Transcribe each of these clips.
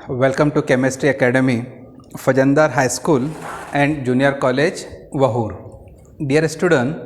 Welcome to Chemistry Academy, Fajandar High School and Junior College, Wahur. Dear student,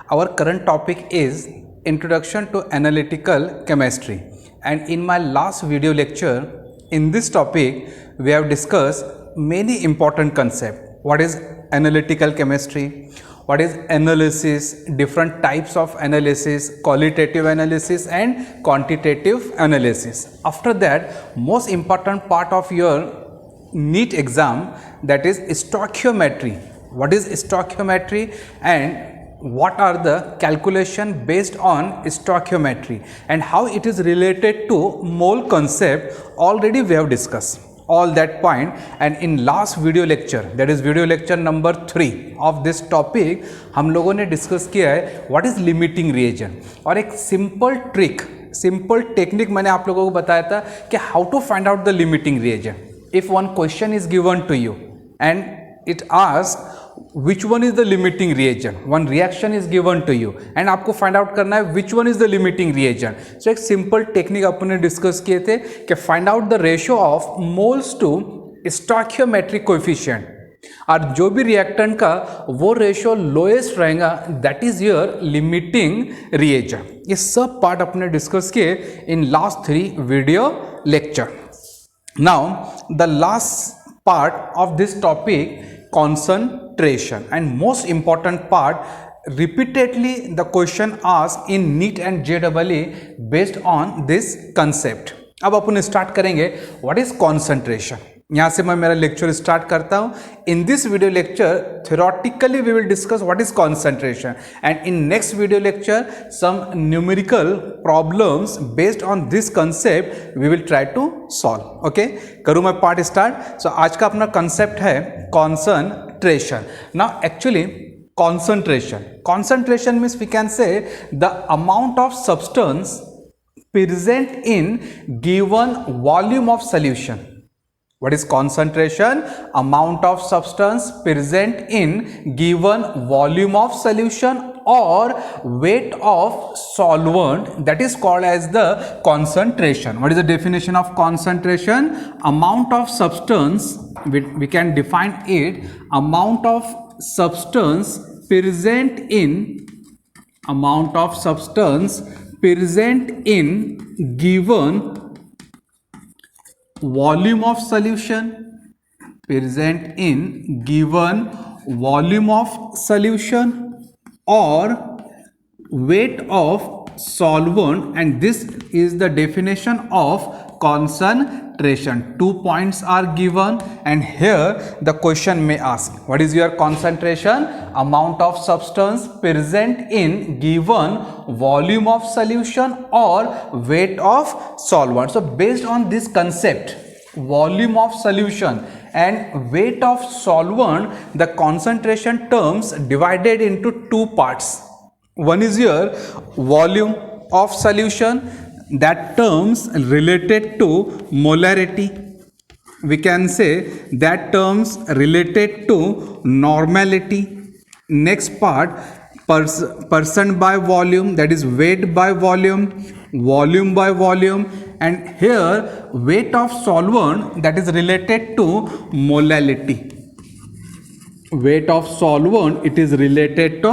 our current topic is Introduction to Analytical Chemistry. And in my last video lecture, in this topic, we have discussed many important concepts. What is analytical chemistry? What is analysis, different types of analysis, qualitative analysis and quantitative analysis. After that, most important part of your NEET exam, that is stoichiometry. What is stoichiometry and what are the calculation based on stoichiometry and how it is related to mole concept already we have discussed all that point. And in last video lecture, that is video lecture number 3 of this topic, हम लोगों ने discuss किया है what is limiting reagent और एक simple trick, simple technique मैंने आप लोगों को बताया था कि how to find out the limiting reagent. If one question is given to you and it ask which one is the limiting reagent, one reaction is given to you and आपको find out करना है which one is the limiting reagent. So एक simple technique अपने discuss किए थे कि find out the ratio of moles to stoichiometric coefficient और जो भी reactant का वो ratio lowest रहेगा that is your limiting reagent. ये सब part अपने discuss किए in last 3 video lecture. Now the last part of this topic, concentration, and most important part, repeatedly the question asked in NEET and JEE based on this concept. अब अपन start करेंगे what is concentration. यहाँ से मैं मेरा lecture start करता हूँ. In this video lecture theoretically we will discuss what is concentration and in next video lecture some numerical problems based on this concept we will try to solve. Okay, करूँ मैं part start. सो आज का अपना concept है concentration. Now actually concentration means we can say the amount of substance present in given volume of solution. What is concentration? Amount of substance present in given volume of solution or weight of solvent, that is called as the concentration. What is the definition of concentration? Amount of substance, we can define it, amount of substance present in given volume of solution, present in given volume of solution or weight of solvent, and this is the definition of concentration. 2 points are given and here the question may ask what is your concentration? Amount of substance present in given volume of solution or weight of solvent. So based on this concept, volume of solution and weight of solvent, the concentration terms divided into 2 parts. One is your volume of solution, that terms related to molarity. We can say that terms related to normality. Next part, percent by volume, that is weight by volume, volume by volume, and here weight of solvent, that is related to molality. Weight of solvent, it is related to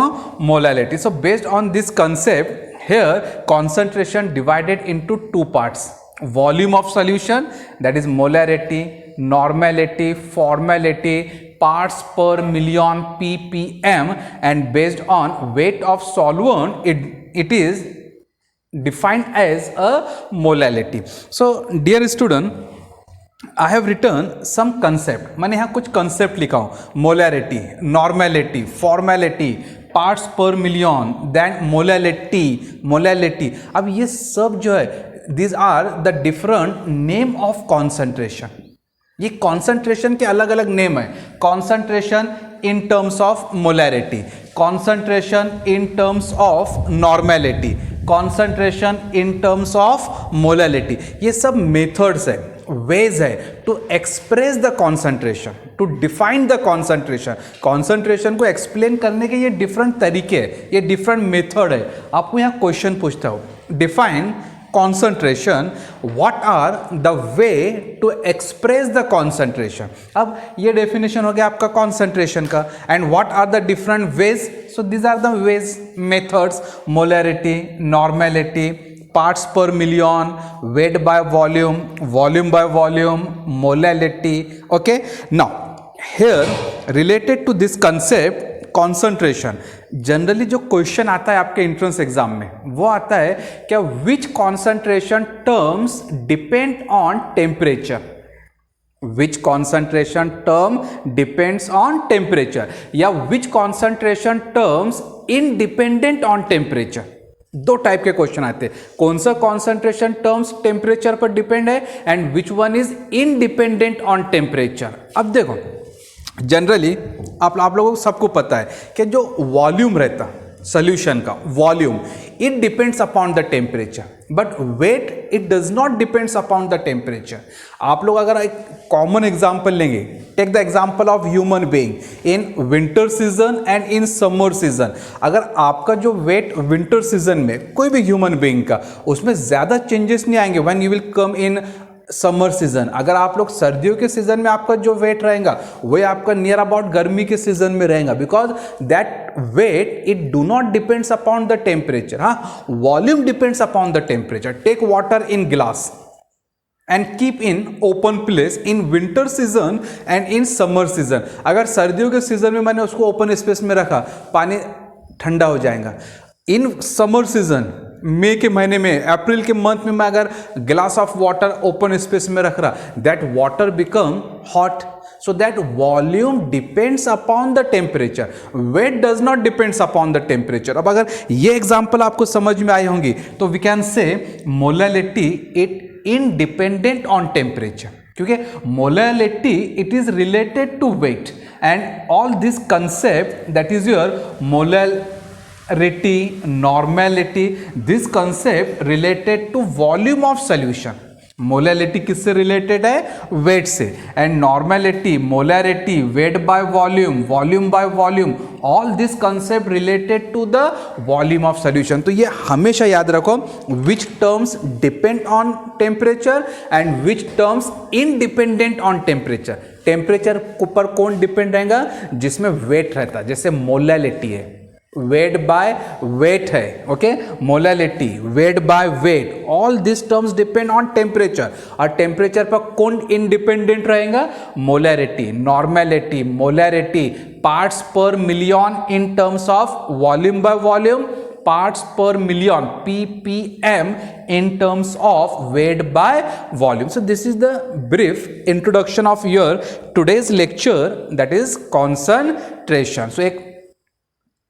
molality. So based on this concept, here concentration divided into 2 parts. Volume of solution, that is molarity, normality, formality, parts per million ppm, and based on weight of solvent, it is defined as a molality. So dear student, I have written some concept. मैंने यहाँ कुछ concept लिखा हूँ. Molarity, normality, formality, parts per million, then molality. अब ये सब जो है, these are the different name of concentration. ये concentration के अलग अलग name है. Concentration in terms of molarity, concentration in terms of normality, concentration in terms of molality. ये सब methods है, ways है to express the concentration, to define the concentration. concentration को explain करने के ये different तरीके हैं, ये different method है. आपको यहाँ question पूछता हूँ, define concentration, what are the way to express the concentration? अब ये definition हो गया आपका concentration का, and what are the different ways? So these are the ways, methods: molarity, normality, parts per million, weight by volume, volume by volume, molality. Okay, now here related to this concept concentration, generally जो question आता है आपके entrance exam में वो आता है क्या, which concentration terms depend on temperature, which concentration term depends on temperature, या which concentration terms independent on temperature. दो टाइप के क्वेश्चन आते हैं, कौन सा कॉन्सेंट्रेशन टर्म्स टेम्परेचर पर डिपेंड है and which one is independent on temperature. अब देखो जनरली आप लोगों को सबको पता है कि जो वॉल्यूम रहता सॉल्यूशन का volume, it depends upon the temperature, but weight it does not depends upon the temperature. आप लोग अगर एक कॉमन एग्जांपल लेंगे, take the example of human being in winter season and in summer season. अगर आपका जो wait winter season में कोई भी ह्यूमन बीइंग का, उसमें ज़्यादा चेंजेस नहीं आएंगे when you will come in summer season. अगर आप लोग सर्दियों के सीजन में आपका जो वेट रहेगा वही आपका नियर अबाउट गर्मी के सीजन में रहेगा, because that weight it do not depends upon the temperature. हाँ, volume depends upon the temperature. Take water in glass and keep in open place in winter season and in summer season. अगर सर्दियों के season में मैंने उसको open space में रखा, पानी ठंडा हो जाएगा. इन समर सीजन मई के महीने में, अप्रैल के मंथ में मैं अगर glass of water open space में रख रहा, that water become hot. So that volume depends upon the temperature, weight does not depends upon the temperature. अब अगर ये एग्जांपल आपको समझ में आई होंगी तो we can say molality it independent on temperature, क्योंकि molality it is related to weight and all this concept that is your molarity, normality, this concept related to volume of solution. Molality किससे related है, weight से, and normality, molarity, weight by volume, volume by volume, all this concept related to the volume of solution. तो ये हमेशा याद रखो, which terms depend on temperature and which terms independent on temperature. Temperature पर कौन depend रहेगा, जिसमें wait रहता है, जैसे मोलैलिटी है, वेट बाय वेट है. Okay, molality, wait by wait, all this terms depend on temperature. और टेम्परेचर पर कौन इंडिपेंडेंट रहेगा, मोलैरिटी, नॉर्मेलिटी, मोलैरिटी, पार्ट्स पर million in terms of volume by volume, parts per million ppm in terms of weight by volume. So this is the brief introduction of your today's lecture, that is concentration. So एक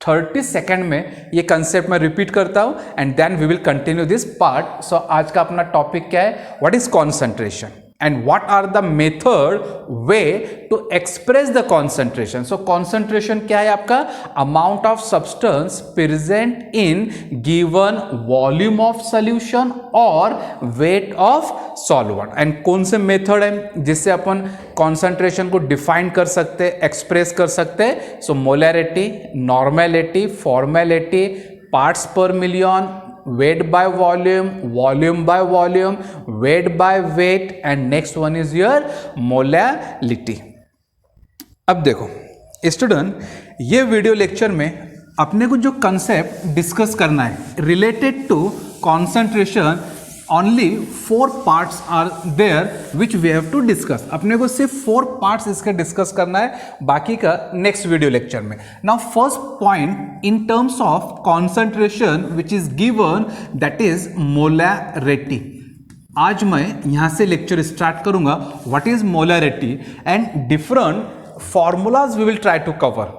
30 second में ये concept मैं repeat करता हूं and then we will continue this part. So आज का अपना topic क्या है, what is concentration and what are the method way to express the concentration. So concentration क्या है आपका, amount of substance present in given volume of solution और weight of solvent. And कौन से मेथड है जिससे अपन कॉन्सेंट्रेशन को डिफाइन कर सकते, एक्सप्रेस कर सकते. सो मोलैरिटी, नॉर्मेलिटी, फॉर्मेलिटी, पार्ट्स पर million, weight by volume, volume by volume, weight by weight, and next one is your molality. अब देखो स्टूडेंट, ये वीडियो लेक्चर में अपने को जो कंसेप्ट डिस्कस करना है related to concentration, only 4 parts are there which we have to discuss. अपने को सिर्फ 4 पार्ट्स इसके डिस्कस करना है, बाकी का नेक्स्ट वीडियो लेक्चर में. Now first point in terms of concentration which is given, that is molarity. आज मैं यहां से लेक्चर स्टार्ट करूंगा, what is molarity and different formulas we will try to cover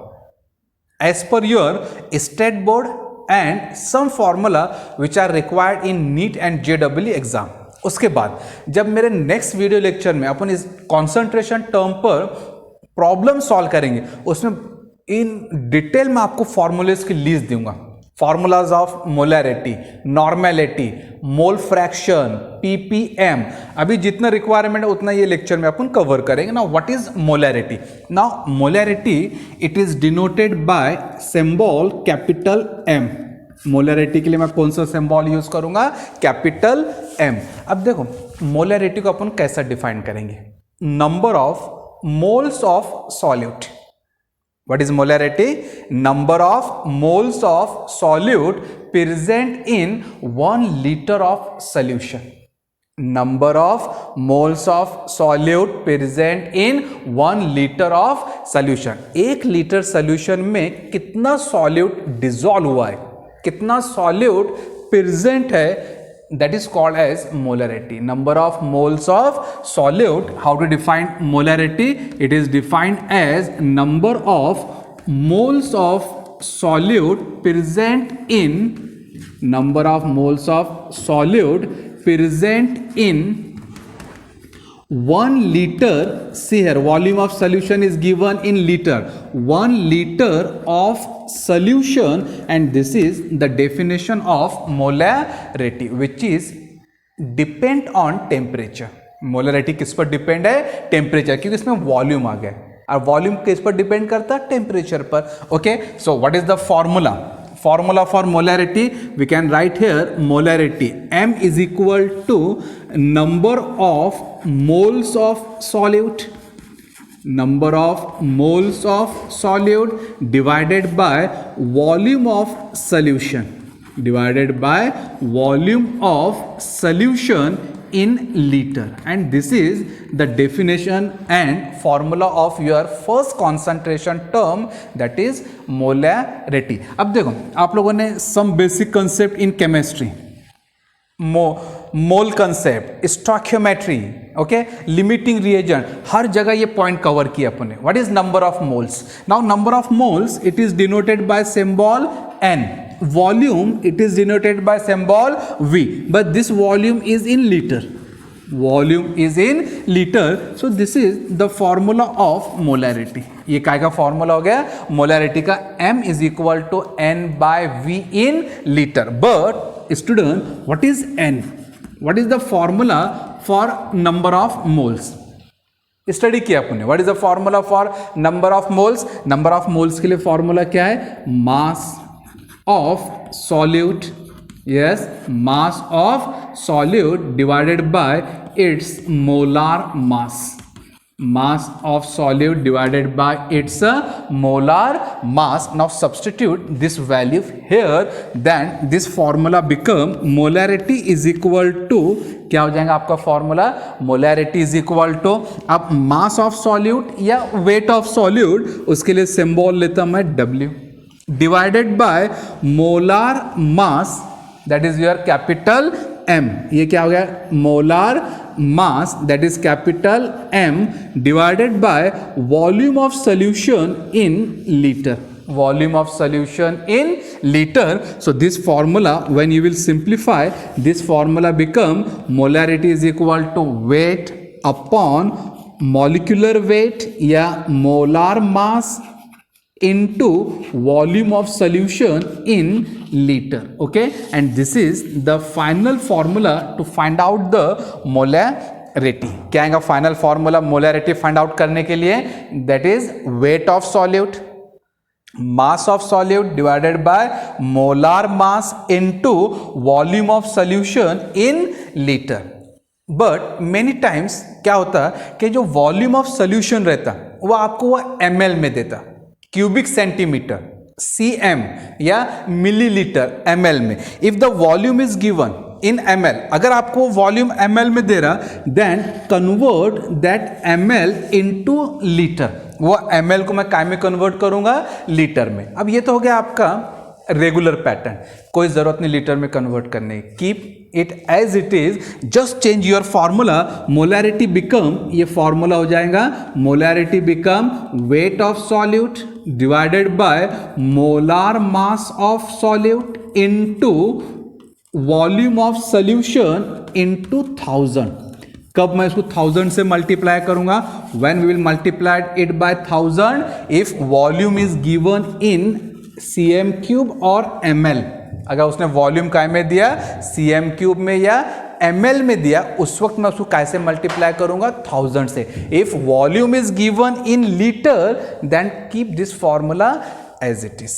as per your state board and some formula which are required in NEET and JEE exam. उसके बाद जब मेरे next video lecture में अपन इस concentration term पर problem solve करेंगे, उसमें in detail में आपको फॉर्मूलेस की लिस्ट दूंगा. Formulas of molarity, normality, mole fraction, ppm, अभी जितना रिक्वायरमेंट है उतना ये लेक्चर में अपन कवर करेंगे. Now what is molarity. Now molarity it is denoted by symbol capital M. Molarity के लिए मैं कौन सा सिंबल यूज करूंगा? Capital M। अब देखो मोलैरिटी को अपन कैसा डिफाइन करेंगे? Number of moles of solute. What is molarity? Number of moles of solute present in 1 litre of solution. Number of moles of solute present in 1 litre of solution. 1 litre solution में कितना solute dissolve हुआ है, कितना solute present है, that is called as molarity. Number of moles of solute. How to define molarity? It is defined as number of moles of solute present in, number of moles of solute present in 1 liter. See here, volume of solution is given in liter. 1 liter of solution, and this is the definition of molarity, which is depend on temperature. Molarity किस पर depend है? Temperature, क्योंकि इसमें volume आ गया और volume किस पर depend करता है? टेम्परेचर पर। Okay, so what is the formula? Formula for molarity, we can write here molarity M is equal to number of moles of solute, number of moles of solute divided by volume of solution, divided by volume of solution in liter, and this is the definition and formula of your first concentration term, that is molarity. अब देखो आप लोगों ने some basic concept in chemistry, mole concept, stoichiometry, okay, limiting reagent, हर जगह ये point cover किया अपने। What is number of moles? Now number of moles it is denoted by symbol N. Volume it is denoted by symbol V, but this volume is in liter. Volume is in liter, so this is the formula of molarity. ये काय का formula हो गया? Molarity का। M is equal to N by V in liter. But student, what is N? What is the formula for number of moles? Study किया आपने। What is the formula for number of moles? Number of moles के लिए formula क्या है? मास of solute, yes, mass of solute divided by its molar mass, mass of solute divided by its molar mass. Now substitute this value here, then this formula become molarity is equal to, क्या हो जाएगा आपका formula? Molarity is equal to, अब mass of solute या weight of solute, उसके लिए symbol लेता मैं W, divided by molar mass, that is your capital M. ये क्या हो गया? Molar mass that is capital M divided by volume of solution in litre, volume of solution in liter. So this formula, when you will simplify, this formula become molarity is equal to weight upon molecular weight या molar mass into volume of solution in liter. Okay, and this is the final formula to find out the molarity. क्या आएगा final formula molarity find out करने के लिए? That is wait of solute, mass of solute divided by molar mass into volume of solution in liter. But many times क्या होता है कि जो volume of solution रहता वो आपको वो ml में देता, क्यूबिक सेंटीमीटर cm या मिलीलीटर ml में. If the volume is given in ml, अगर आपको वॉल्यूम ml में दे रहा, then convert that ml into litre. वो ml को मैं काय में कन्वर्ट करूंगा? लीटर में. अब ये तो हो गया आपका रेगुलर पैटर्न, कोई जरूरत नहीं लीटर में कन्वर्ट करने की. Keep it as it is, just change your formula. Molarity become, ये फॉर्मूला हो जाएगा molarity become weight of solute divided by molar mass of solute into volume of solution into 1000. कब मैं इसको 1000 से मल्टीप्लाई करूंगा? When we will multiply it by 1000 if volume is given in cm cube और ml. अगर उसने volume काय में दिया? cm क्यूब में या ml में दिया, उस वक्त मैं उसको कैसे मल्टीप्लाई करूंगा? 1000 से. If volume is given in litre, then keep this formula as it is.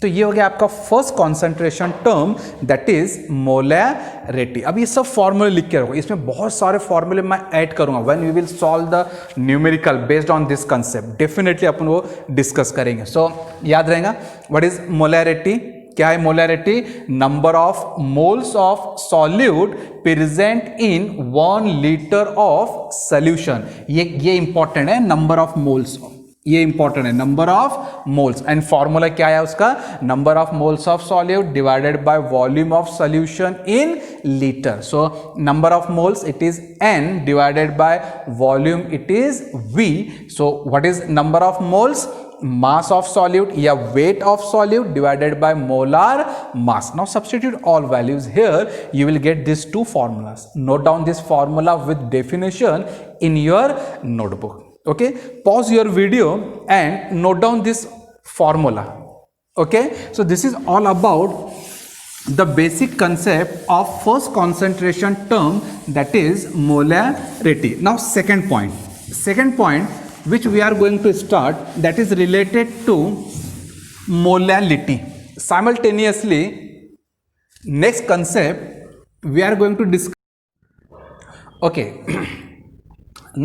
तो ये हो गया आपका first concentration term, that is molarity. अब ये सब फॉर्मूले लिख के रखो, इसमें बहुत सारे फॉर्मूले मैं ऐड करूंगा when we will solve the numerical based on this concept, definitely अपन वो डिस्कस करेंगे। सो याद रहेगा व्हाट इज मोलैरिटी, क्या है molarity? Number of moles of solute present in 1 litre of solution. ये इंपॉर्टेंट है, नंबर ऑफ मोल्स, ये इंपॉर्टेंट है, number of moles. And formula क्या है उसका? Number of moles of solute divided by volume of solution in litre. So number of moles it is n divided by volume it is v। So what is number of moles? mass of solute या weight of solute divided by molar mass. Now substitute all values here, you will get these two formulas. Note down this formula with definition in your notebook. Okay, pause your video and note down this formula. Okay, so this is all about the basic concept of first concentration term, that is molarity. Now second point which we are going to start, that is related to molality. Simultaneously, next concept we are going to discuss. Okay,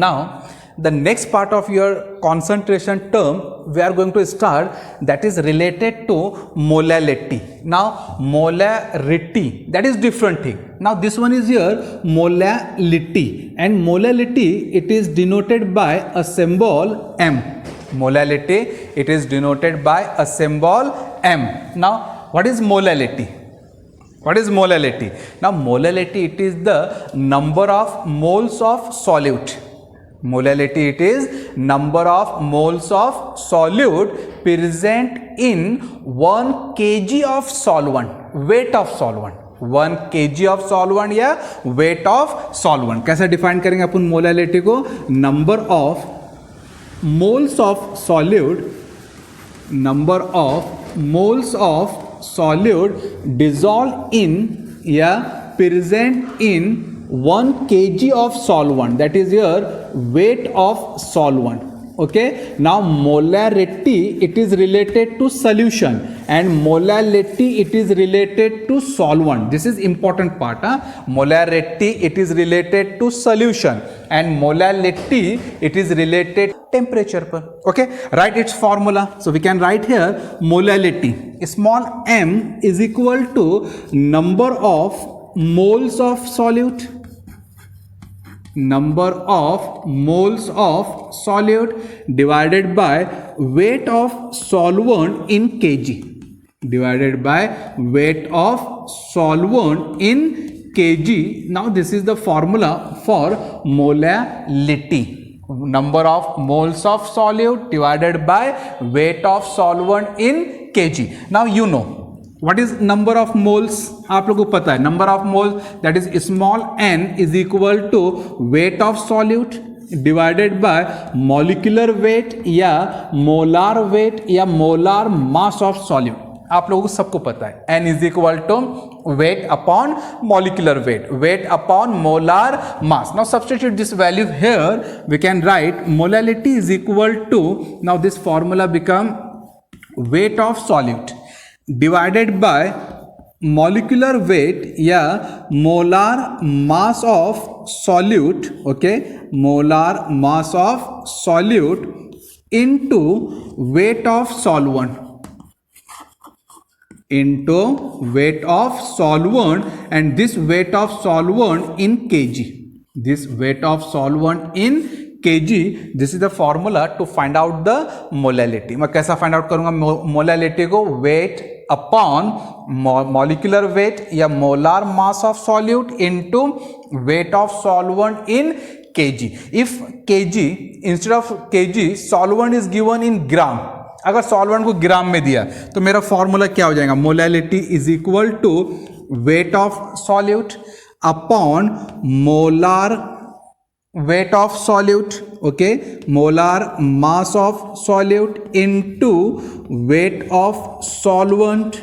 now the next part of your concentration term we are going to start, that is related to molality. Now molarity, that is different thing. Now this one is here molality, and molality it is denoted by a symbol m. Molality it is denoted by a symbol m. Now what is molality? What is molality? Now molality it is the number of moles of solute. Molality it is number of moles of solute present in 1 kg of solvent, weight of solvent, 1 kg of solvent या weight of solvent. कैसे define करेंगे अपन molality को? Number of moles of solute, number of moles of solute dissolve in या present in 1 kg of solvent, that is your weight of solvent. Okay, now molarity it is related to solution and molality it is related to solvent. This is important part. Molarity it is related to solution and molality it is related temperature per. Okay, write its formula. So we can write here molality, small m is equal to number of moles of solute, number of moles of solute divided by weight of solvent in kg, divided by weight of solvent in kg. Now this is the formula for molality, number of moles of solute divided by weight of solvent in kg. Now you know what is number of moles, आप लोगों को पता है number of moles, that is small n is equal to weight of solute divided by molecular weight या molar weight या molar mass of solute. आप लोगों को सबको पता है n is equal to weight upon molecular weight, weight upon molar mass. Now substitute this value here, we can write molality is equal to, now this formula become weight of solute divided by molecular weight या molar mass of solute. Okay, molar mass of solute into weight of solvent, into weight of solvent, and this weight of solvent in kg, this weight of solvent in kg. This is the formula to find out the molality. मैं कैसा find out करूँगा molality को? weight upon molecular weight या molar mass of solute into weight of solvent in kg. If kg instead of kg solvent is given in gram, अगर solvent को ग्राम में दिया तो मेरा फॉर्मूला क्या हो जाएगा? Molality is equal to weight of solute upon molar weight of solute. Okay, molar mass of solute into weight of solvent.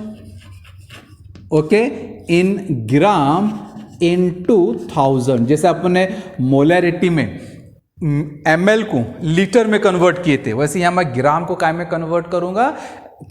Okay, in gram into 1000. जैसे अपने मोलैरिटी में ml को लीटर में कन्वर्ट किए थे, वैसे यहाँ मैं ग्राम को काय में कन्वर्ट करूंगा?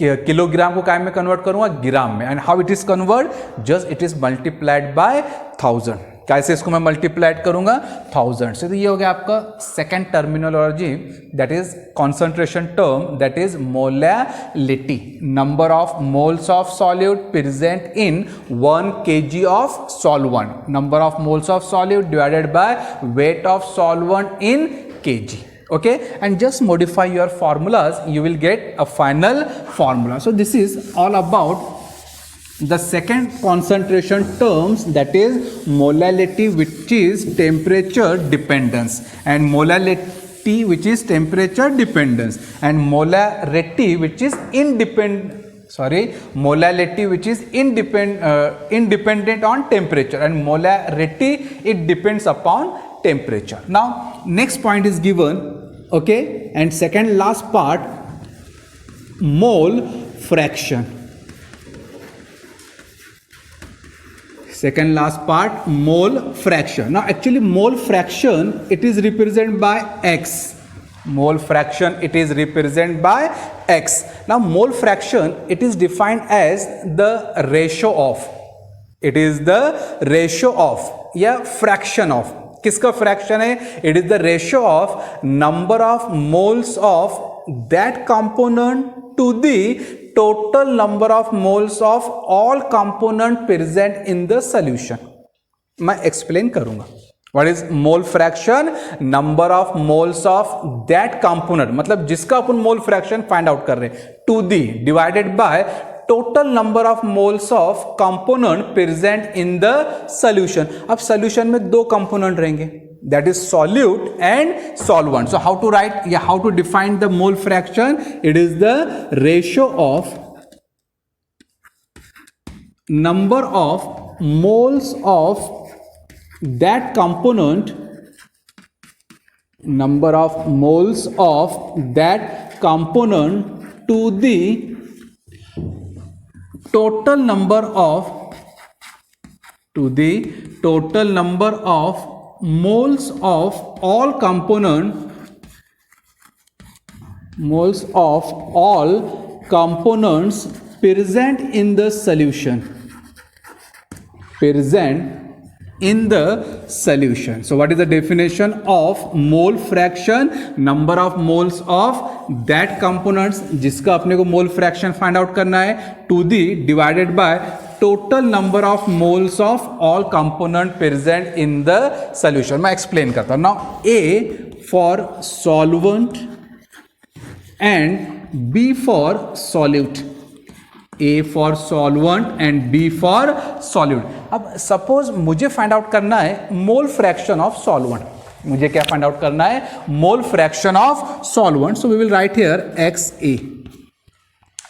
किलोग्राम को काय में कन्वर्ट करूंगा, ग्राम में. And how it is convert, just it is multiplied by 1000. कैसे इसको मैं मल्टीप्लाइड करूंगा, 1000 से. तो ये हो गया आपका second terminology, that is concentration term, that is molality, number of moles of solute present in 1 kg of solvent, number of moles of solute divided by weight of solvent in kg. Okay, and just modify your formulas, you will get a final formula. So this is all about the second concentration terms, that is molality, which is temperature dependence, and molality which is temperature dependence, and molarity which is molality which is independent on temperature, and molarity it depends upon temperature. Now next point is given, okay, and second last part, mole fraction. Second last part, mole fraction. Now actually mole fraction it is represented by x. Mole fraction it is represented by x. Now mole fraction it is defined as the ratio of, it is the ratio of या fraction of. किसका fraction है, it is the ratio of number of moles of that component to the total number of moles of all component present in the solution. मैं explain करूंगा. What is mole fraction, number of moles of that component, मतलब जिसका अपन mole fraction find out कर रहे हैं, to the divided by total number of moles of component present in the solution. अब solution में दो कंपोनेंट रहेंगे, that is solute and solvent. So how to write या how to define the mole fraction, it is the ratio of number of moles of that component, number of moles of that component to the total number of moles of all components present in the solution, So what is the definition of mole fraction, number of moles of that components जिसका अपने को mole fraction find out करना है, to the divided by total number of moles of all component present in the solution. मैं explain करता हूँ. Now A for solvent and B for solute. A for solvent and B for solute. अब suppose मुझे find out करना है mole fraction of solvent. मुझे क्या find out करना है, mole fraction of solvent. So we will write here X A.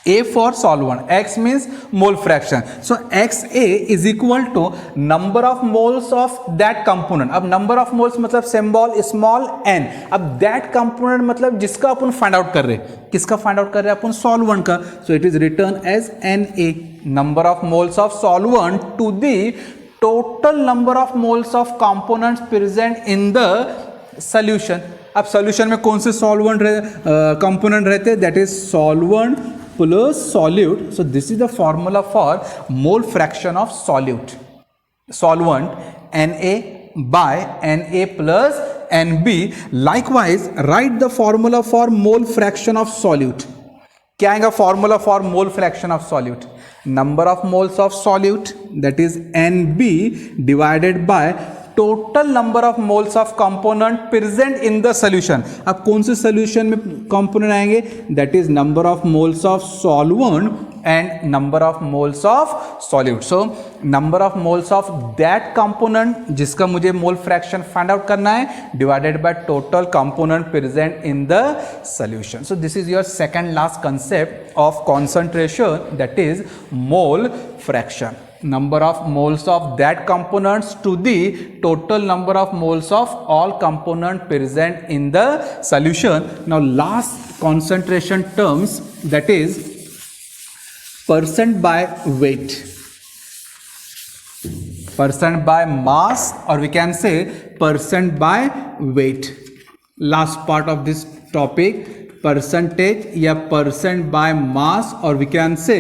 A for solvent, X means mole fraction. So XA is equal to number of moles of that component. अब number of moles मतलब symbol small n. अब that component मतलब जिसका अपन find out कर रहे हैं, किसका find out कर रहे हैं अपन, solvent का. So it is written as Na, number of moles of solvent to the total number of moles of components present in the solution. अब solution में कौन से solvent component रहते हैं, that is solvent plus solute. So this is the formula for mole fraction of solute, solvent, Na by Na plus Nb. Likewise write the formula for mole fraction of solute. क्या आएगा formula for mole fraction of solute, number of moles of solute, that is Nb divided by total number of moles of component present in the solution. अब कौन से solution में component आएंगे, that is number of moles of solvent and number of moles of solute. So number of moles of that component जिसका मुझे मोल fraction find out करना है, divided by total component present in the solution. So this is your second last concept of concentration, that is mole fraction, number of moles of that components to the total number of moles of all component present in the solution. Now last concentration terms, that is percent by weight, percent by mass, or we can say percent by weight. Last part of this topic, percentage या percent by mass, और we can say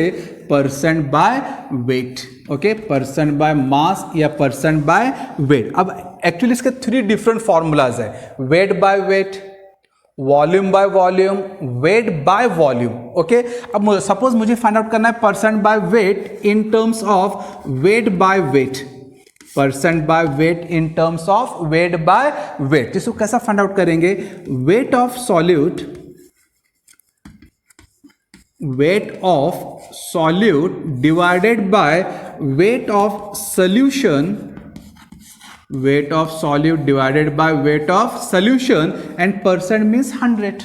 percent by weight. Okay, percent by mass या percent by weight. अब actually इसके 3 different formulas है. Weight by weight, volume by volume, weight by volume. Okay, अब suppose मुझे find out करना है percent by weight in terms of weight by weight. Percent by weight in terms of weight by weight. इसको कैसा find out करेंगे? Wait of solute, wait of solute divided by weight of solution, weight of solute divided by weight of solution, and percent means 100.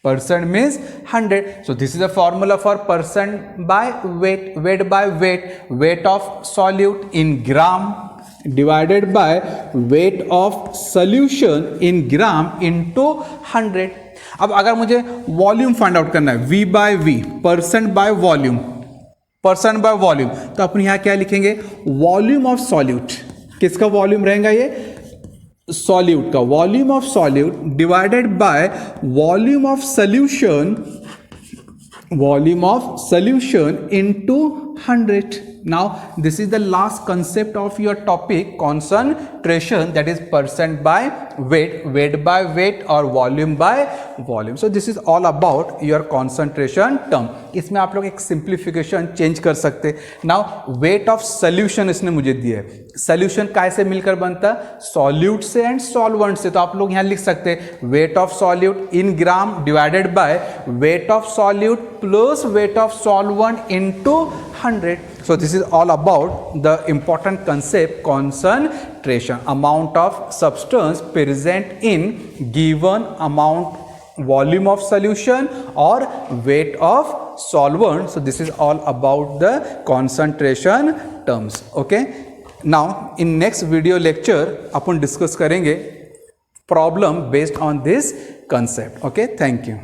Percent means 100. So this is the formula for percent by weight, weight by weight, weight of solute in gram divided by weight of solution in gram into 100. अब अगर मुझे volume find out करना है, V by V, percent by volume, percent by volume, तो अपन यहां क्या लिखेंगे? Volume of solute. किसका वॉल्यूम रहेगा? ये सॉल्यूट का. Volume of solute divided by volume of solution, volume of solution into 100. Now this is the last concept of your topic, concentration, that is percent by weight, weight by weight or volume by volume. So this is all about your concentration term. इसमें आप लोग एक simplification change कर सकते. Now weight of solution इसने मुझे दिया है. सोल्यूशन कैसे मिलकर बनता है? सॉल्यूट से एंड सॉल्वेंट से. तो आप लोग यहाँ लिख सकते हैं wait of solute in gram divided by weight of solute plus wait of solvent into 100. So this is all about the important concept, concentration, amount of substance present in given amount, volume of solution or weight of solvent. So this is all about the concentration terms. Okay, now in next video lecture upon discuss करेंगे problem based on this concept. Okay, thank you.